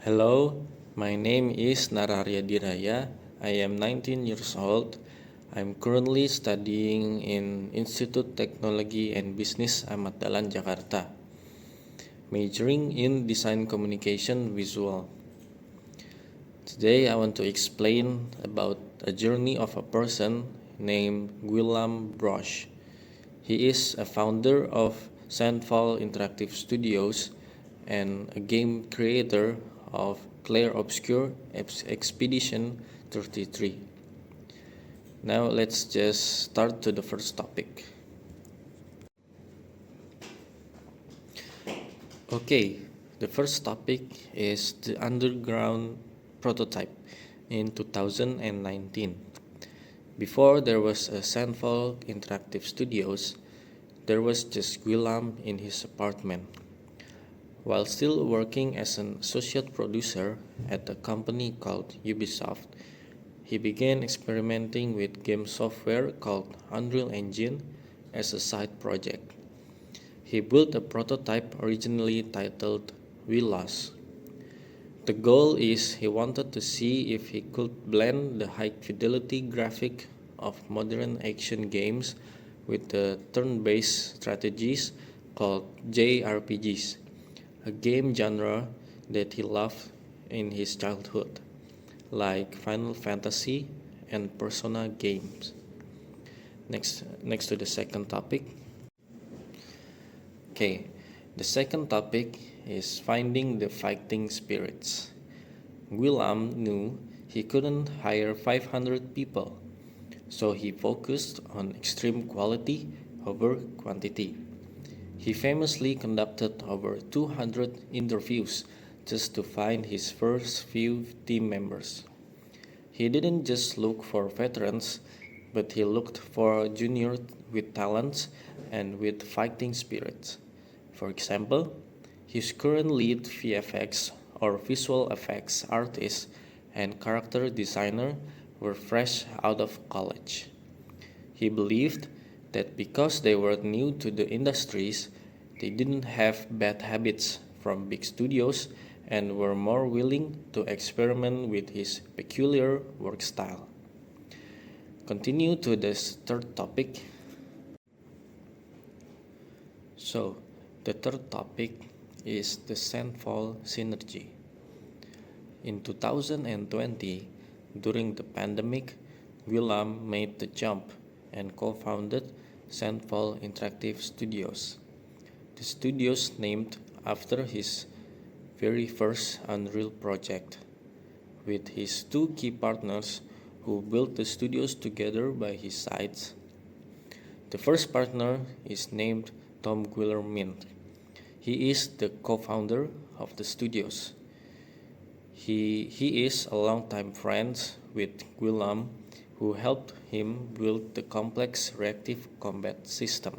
Hello, my name is Nararya DIraya. I am 19 years old. I'm currently studying in Institute Teknologi and Business Ahmad Dahlan, Jakarta, majoring in Design Communication Visual. Today I want to explain about a journey of a person named Guillaume Broche. He is a founder of Sandfall Interactive Studios and a game creator of Clair Obscur Expedition 33. Now let's just start to the first topic. Okay, the first topic is the underground prototype in 2019. Before there was a Sandfall Interactive Studios, there was just Guillaume in his apartment. While still working as an associate producer at a company called Ubisoft, he began experimenting with game software called Unreal Engine as a side project. He built a prototype originally titled We Lost. The goal is he wanted to see if he could blend the high-fidelity graphic of modern action games with the turn-based strategies called JRPGs, a game genre that he loved in his childhood, like Final Fantasy and Persona games. Next to the second topic. Okay, the second topic is finding the fighting spirits. Guillaume knew he couldn't hire 500 people, so he focused on extreme quality over quantity. He famously conducted over 200 interviews just to find his first few team members. He didn't just look for veterans, but he looked for juniors with talents and with fighting spirits. For example, his current lead VFX or visual effects artist and character designer were fresh out of college. He believed that because they were new to the industries, they didn't have bad habits from big studios and were more willing to experiment with his peculiar work style. Continue to this third topic. So, the third topic is the Sandfall synergy. In 2020, during the pandemic, Guillaume made the jump and co-founded Sandfall Interactive Studios. The studio's named after his very first Unreal project, with his two key partners who built the studios together by his sides. The first partner is named Tom Guillermin. He is the co-founder of the studios. He is a longtime friend with Guillaume, who helped him build the complex reactive combat system.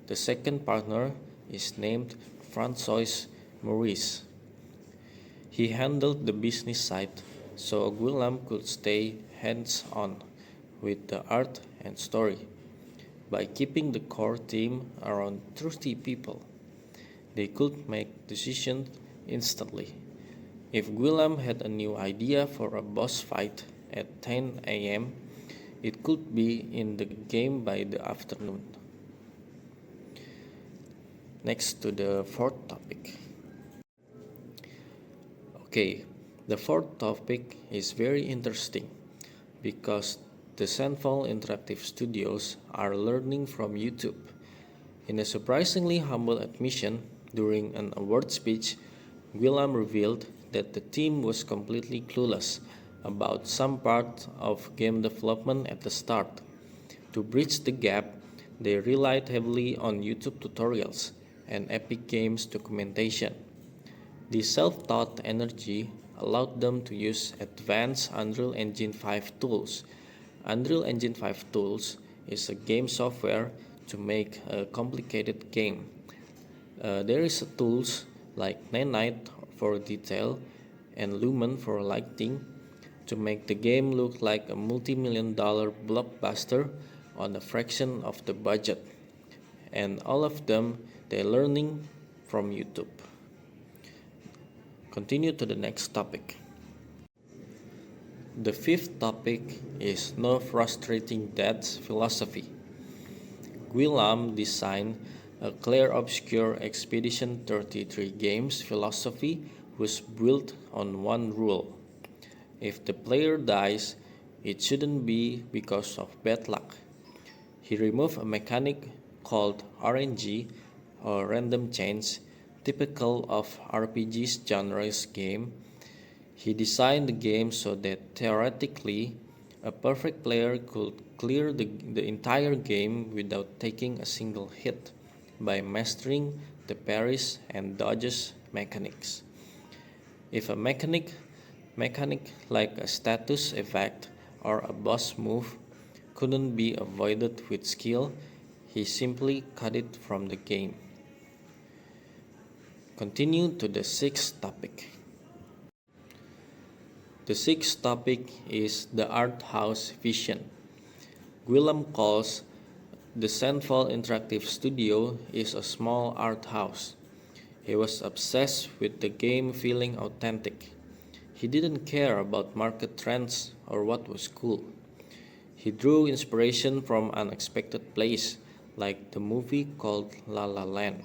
The second partner is named Francois Maurice. He handled the business side, so Guillaume could stay hands-on with the art and story. By keeping the core team around 30 people, they could make decisions instantly. If Guillaume had a new idea for a boss fight at 10 a.m., it could be in the game by the afternoon. Next to the fourth topic. Okay, the fourth topic is very interesting because the Sandfall Interactive Studios are learning from YouTube. In a surprisingly humble admission during an award speech, Guillaume revealed that the team was completely clueless about some part of game development at the start. To bridge the gap, they relied heavily on YouTube tutorials and Epic Games documentation. This self-taught energy allowed them to use advanced Unreal Engine 5 tools. Unreal Engine 5 tools is a game software to make a complicated game. There is tools like Nanite for detail and Lumen for lighting to make the game look like a multi-million-dollar blockbuster on a fraction of the budget. And all of them they're learning from YouTube. continue to the next topic. The fifth topic is no frustrating deaths philosophy. Guillaume designed a Clair Obscur Expedition 33 games philosophy was built on one rule. If the player dies, it shouldn't be because of bad luck. He removed a mechanic called RNG or random chance, typical of RPG's genre's game. He designed the game so that theoretically, a perfect player could clear the entire game without taking a single hit by mastering the parries and dodges mechanics. If a mechanic like a status effect or a boss move couldn't be avoided with skill, he simply cut it from the game. Continue to the sixth topic. The sixth topic is the art house vision. Guillaume calls the Sandfall Interactive Studio is a small art house. He was obsessed with the game feeling authentic. He didn't care about market trends or what was cool. He drew inspiration from unexpected places, like the movie called La La Land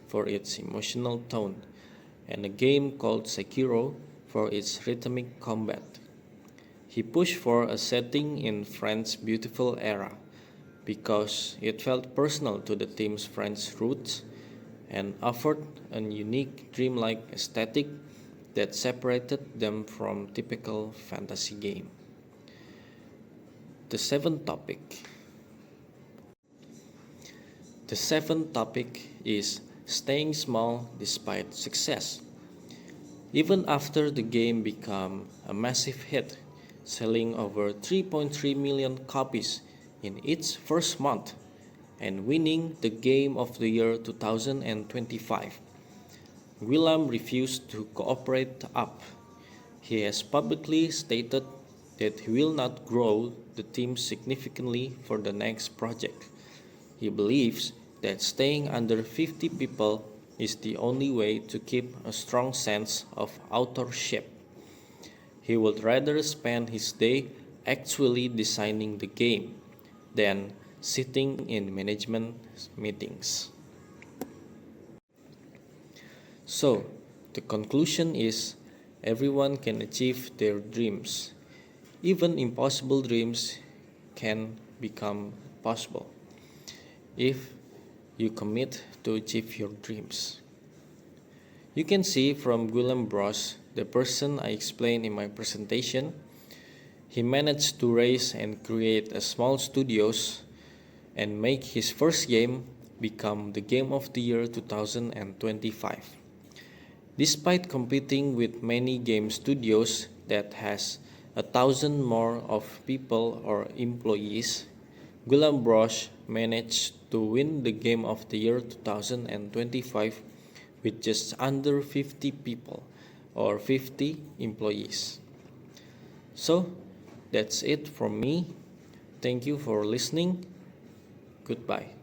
for its emotional tone, and a game called Sekiro for its rhythmic combat. He pushed for a setting in France's beautiful era because it felt personal to the team's French roots and offered a unique dreamlike aesthetic that separated them from typical fantasy game. The seventh topic. The seventh topic is staying small despite success. Even after the game became a massive hit, selling over 3.3 million copies in its first month and winning the Game of the Year 2025, Guillaume refused to cooperate up. He has publicly stated that he will not grow the team significantly for the next project. He believes that staying under 50 people is the only way to keep a strong sense of authorship. He would rather spend his day actually designing the game than sitting in management meetings. So, the conclusion is everyone can achieve their dreams. Even impossible dreams can become possible if you commit to achieve your dreams. You can see from Guillaume Broche, the person I explained in my presentation, he managed to raise and create a small studios and make his first game become the Game of the Year 2025. Despite competing with many game studios that has 1,000 more of people or employees, Guillaume Broche managed to win the Game of the Year 2025 with just under 50 people or 50 employees. So, that's it from me. Thank you for listening. Goodbye.